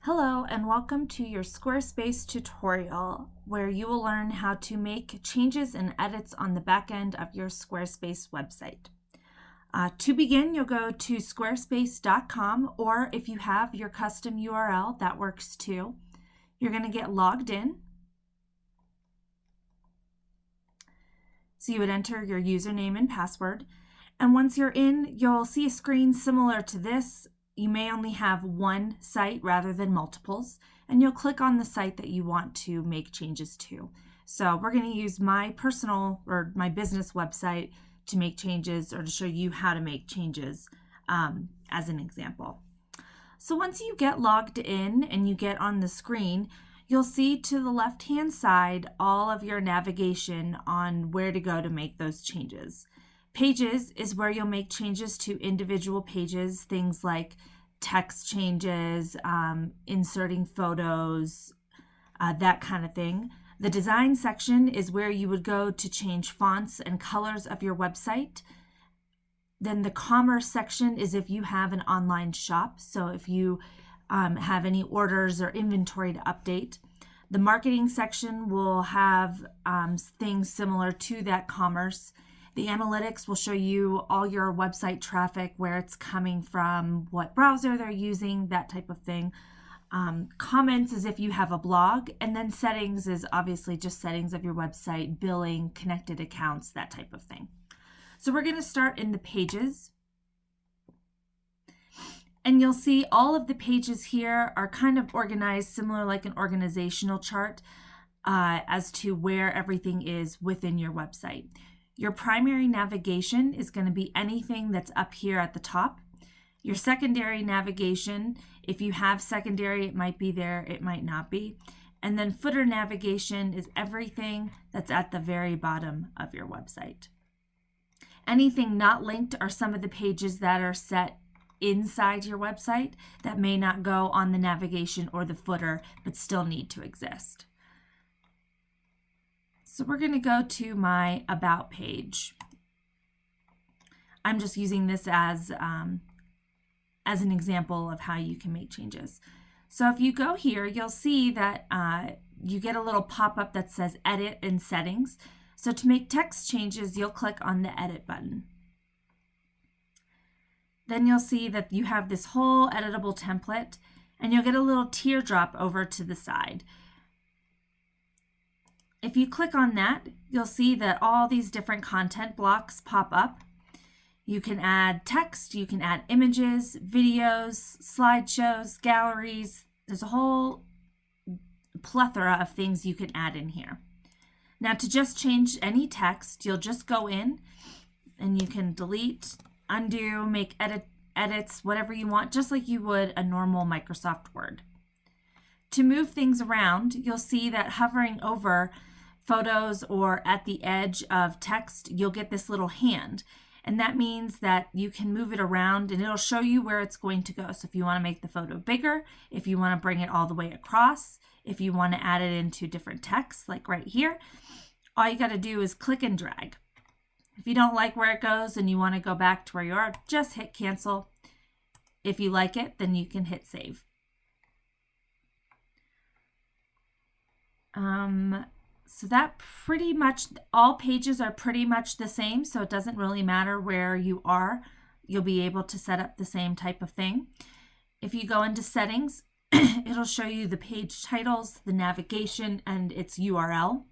Hello and welcome to your Squarespace tutorial where you will learn how to make changes and edits on the back end of your Squarespace website. To begin, you'll go to squarespace.com, or if you have your custom URL, that works too. You're going to get logged in. So you would enter your username and password. And once you're in, you'll see a screen similar to this. You may only have one site rather than multiples, and you'll click on the site that you want to make changes to. So we're going to use my personal or my business website to make changes, or to show you how to make changes as an example. So once you get logged in and you get on the screen, you'll see to the left-hand side all of your navigation on where to go to make those changes. Pages is where you'll make changes to individual pages, things like text changes, inserting photos, that kind of thing. The design section is where you would go to change fonts and colors of your website. Then the commerce section is if you have an online shop, so if you have any orders or inventory to update. The marketing section will have things similar to that commerce. The analytics will show you all your website traffic, where it's coming from, what browser they're using, that type of thing. Comments is if you have a blog, and then settings is obviously just settings of your website, billing, connected accounts, that type of thing. So we're going to start in the pages. And you'll see all of the pages here are kind of organized similar like an organizational chart as to where everything is within your website. Your primary navigation is going to be anything that's up here at the top. Your secondary navigation, if you have secondary, it might be there, it might not be. And then footer navigation is everything that's at the very bottom of your website. Anything not linked are some of the pages that are set inside your website that may not go on the navigation or the footer, but still need to exist. So we're going to go to my About page. I'm just using this as an example of how you can make changes. So if you go here, you'll see that you get a little pop-up that says Edit and Settings. So to make text changes, you'll click on the Edit button. Then you'll see that you have this whole editable template, and you'll get a little teardrop over to the side. If you click on that, you'll see that all these different content blocks pop up. You can add text, you can add images, videos, slideshows, galleries. There's a whole plethora of things you can add in here. Now to just change any text, you'll just go in and you can delete, undo, make edits, whatever you want, just like you would a normal Microsoft Word. To move things around, you'll see that hovering over photos or at the edge of text, you'll get this little hand. And that means that you can move it around and it'll show you where it's going to go. So if you want to make the photo bigger, if you want to bring it all the way across, if you want to add it into different text, like right here, all you got to do is click and drag. If you don't like where it goes and you want to go back to where you are, just hit cancel. If you like it, then you can hit save. So that pretty much, all pages are pretty much the same, so it doesn't really matter where you are. You'll be able to set up the same type of thing. If you go into settings, it'll show you the page titles, the navigation, and its URL.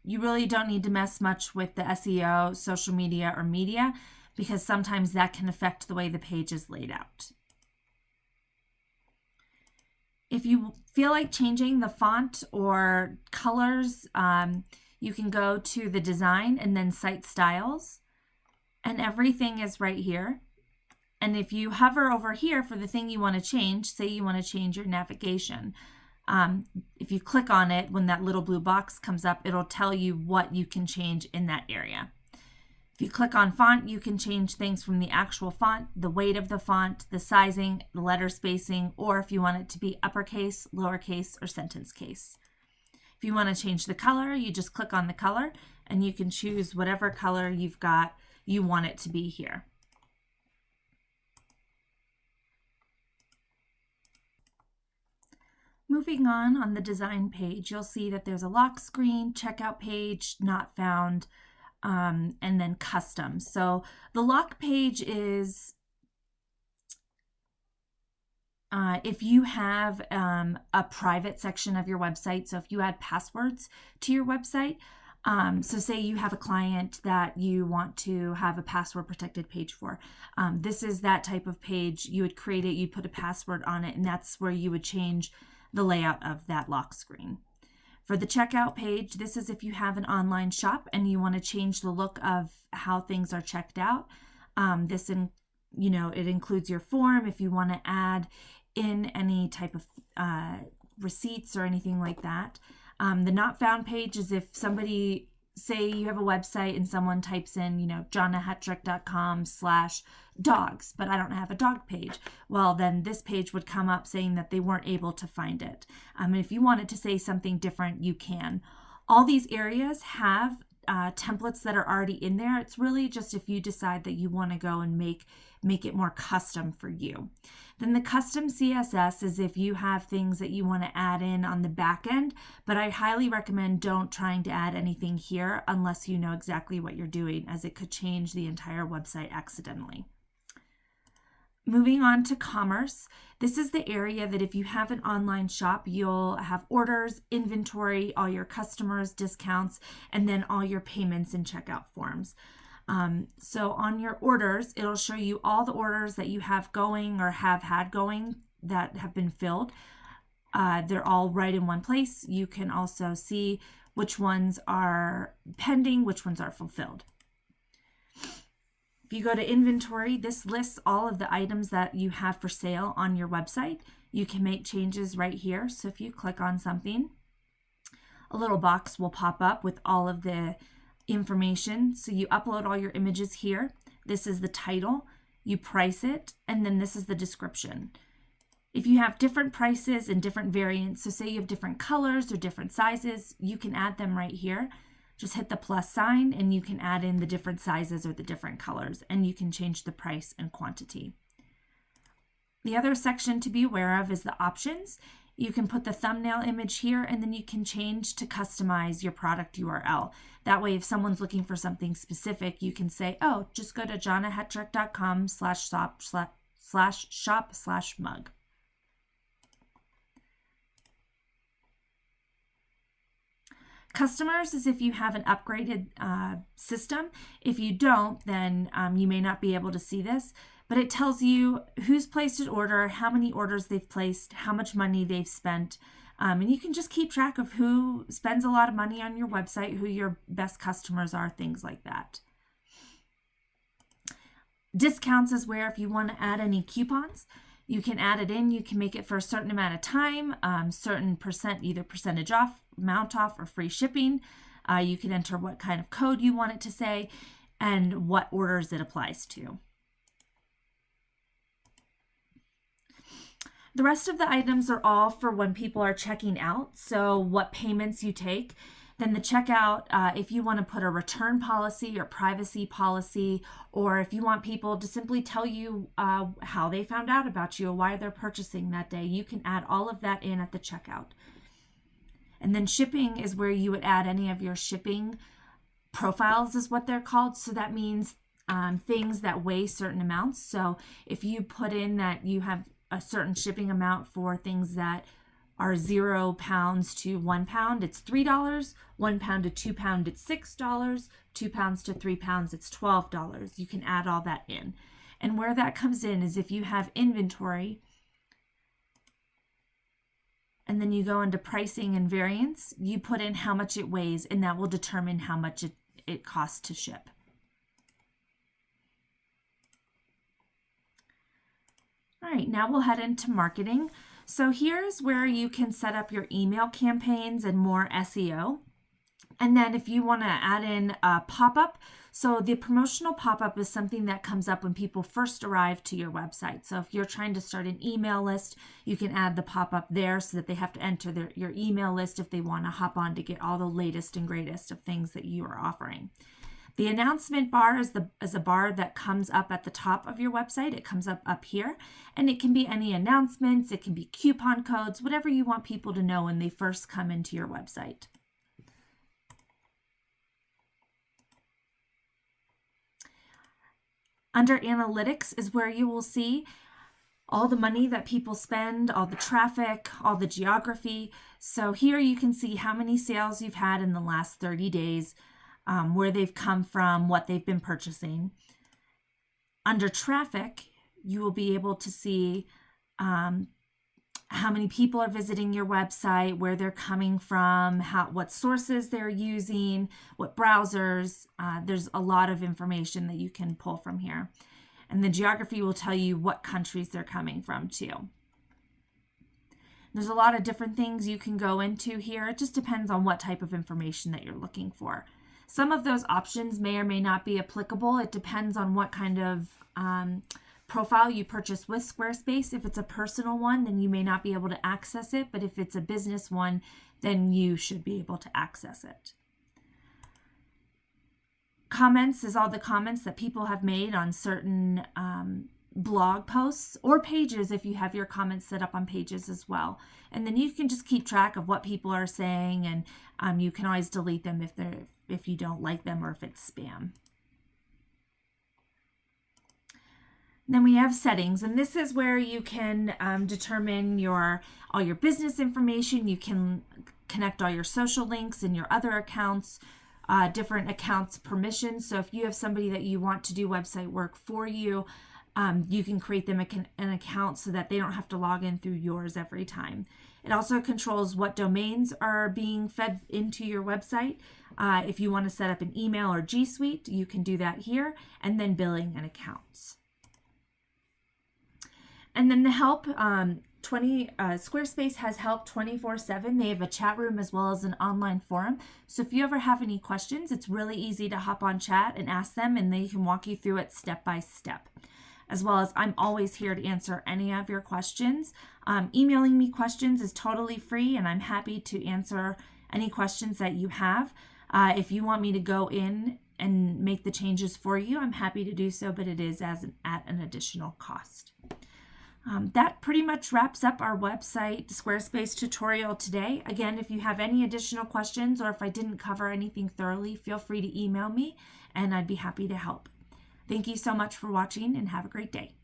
You really don't need to mess much with the SEO, social media, or media, because sometimes that can affect the way the page is laid out. If you feel like changing the font or colors, you can go to the design and then site styles, and everything is right here. And if you hover over here for the thing you want to change, say you want to change your navigation, if you click on it, when that little blue box comes up, it'll tell you what you can change in that area. If you click on font, you can change things from the actual font, the weight of the font, the sizing, the letter spacing, or if you want it to be uppercase, lowercase, or sentence case. If you want to change the color, you just click on the color and you can choose whatever color you want it to be here. moving on the design page, you'll see that there's a lock screen, checkout page, not found, and then custom. So the lock page is if you have a private section of your website. So if you add passwords to your website, so say you have a client that you want to have a password protected page for. This is that type of page. You would create it, you'd put a password on it, and that's where you would change the layout of that lock screen. For the checkout page, this is if you have an online shop and you want to change the look of how things are checked out. It includes your form if you want to add in any type of receipts or anything like that. The not found page is if somebody, say you have a website and someone types in, jonnahetrick.com/dogs, but I don't have a dog page. Well, then this page would come up saying that they weren't able to find it. And if you wanted to say something different, you can. All these areas have templates that are already in there. It's really just if you decide that you want to go and make it more custom for you. Then the custom CSS is if you have things that you want to add in on the back end, but I highly recommend don't trying to add anything here unless you know exactly what you're doing, as it could change the entire website accidentally. Moving on to commerce, this is the area that if you have an online shop, you'll have orders, inventory, all your customers, discounts, and then all your payments and checkout forms. So on your orders, it'll show you all the orders that you have going or have had going that have been filled. They're all right in one place. You can also see which ones are pending, which ones are fulfilled. If you go to inventory, this lists all of the items that you have for sale on your website. You can make changes right here. So if you click on something, a little box will pop up with all of the information. So you upload all your images here. This is the title, you price it, and then this is the description. If you have different prices and different variants, so say you have different colors or different sizes, you can add them right here. Just hit the plus sign and you can add in the different sizes or the different colors, and you can change the price and quantity. The other section to be aware of is the options. You can put the thumbnail image here, and then you can change to customize your product URL. That way, if someone's looking for something specific, you can say, oh, just go to jonnahetrick.com/shop/mug. Customers is if you have an upgraded system. If you don't, then you may not be able to see this, but it tells you who's placed an order, how many orders they've placed, how much money they've spent, and you can just keep track of who spends a lot of money on your website, who your best customers are, things like that. Discounts is where if you want to add any coupons, you can add it in. You can make it for a certain amount of time, certain percent, either percentage off, amount off, or free shipping. You can enter what kind of code you want it to say and what orders it applies to. The rest of the items are all for when people are checking out. So what payments you take. Then the checkout, if you want to put a return policy or privacy policy, or if you want people to simply tell you how they found out about you or why they're purchasing that day, you can add all of that in at the checkout. And then shipping is where you would add any of your shipping profiles is what they're called. So that means things that weigh certain amounts. So if you put in that you have a certain shipping amount for things that are 0 pounds to 1 pound, it's $3. 1 pound to 2 pound, it's $6. 2 pounds to 3 pounds, it's $12. You can add all that in. And where that comes in is if you have inventory, and then you go into pricing and variance, you put in how much it weighs, and that will determine how much it costs to ship. All right, now we'll head into marketing. So here's where you can set up your email campaigns and more SEO. And then if you want to add in a pop-up, so the promotional pop-up is something that comes up when people first arrive to your website. So if you're trying to start an email list, you can add the pop-up there so that they have to enter your email list if they want to hop on to get all the latest and greatest of things that you are offering. The announcement bar is a bar that comes up at the top of your website. It comes up here, and it can be any announcements, it can be coupon codes, whatever you want people to know when they first come into your website. Under analytics is where you will see all the money that people spend, all the traffic, all the geography. So here you can see how many sales you've had in the last 30 days, where they've come from, what they've been purchasing. Under traffic, you will be able to see how many people are visiting your website, where they're coming from, what sources they're using, what browsers. There's a lot of information that you can pull from here. And the geography will tell you what countries they're coming from too. There's a lot of different things you can go into here. It just depends on what type of information that you're looking for. Some of those options may or may not be applicable. It depends on what kind of profile you purchase with Squarespace. If it's a personal one, then you may not be able to access it, but if it's a business one, then you should be able to access it. Comments is all the comments that people have made on certain blog posts or pages, if you have your comments set up on pages as well. And then you can just keep track of what people are saying, and you can always delete them if you don't like them or if it's spam. Then we have settings, and this is where you can determine all your business information. You can connect all your social links and your other accounts, different accounts permissions. So if you have somebody that you want to do website work for you, you can create them an account so that they don't have to log in through yours every time. It also controls what domains are being fed into your website. If you want to set up an email or G Suite, you can do that here, and then billing and accounts. And then the help, Squarespace has help 24/7. They have a chat room as well as an online forum. So if you ever have any questions, it's really easy to hop on chat and ask them, and they can walk you through it step by step. As well as I'm always here to answer any of your questions. Emailing me questions is totally free, and I'm happy to answer any questions that you have. If you want me to go in and make the changes for you, I'm happy to do so, but it is at an additional cost. That pretty much wraps up our website Squarespace tutorial today. Again, if you have any additional questions or if I didn't cover anything thoroughly, feel free to email me and I'd be happy to help. Thank you so much for watching and have a great day.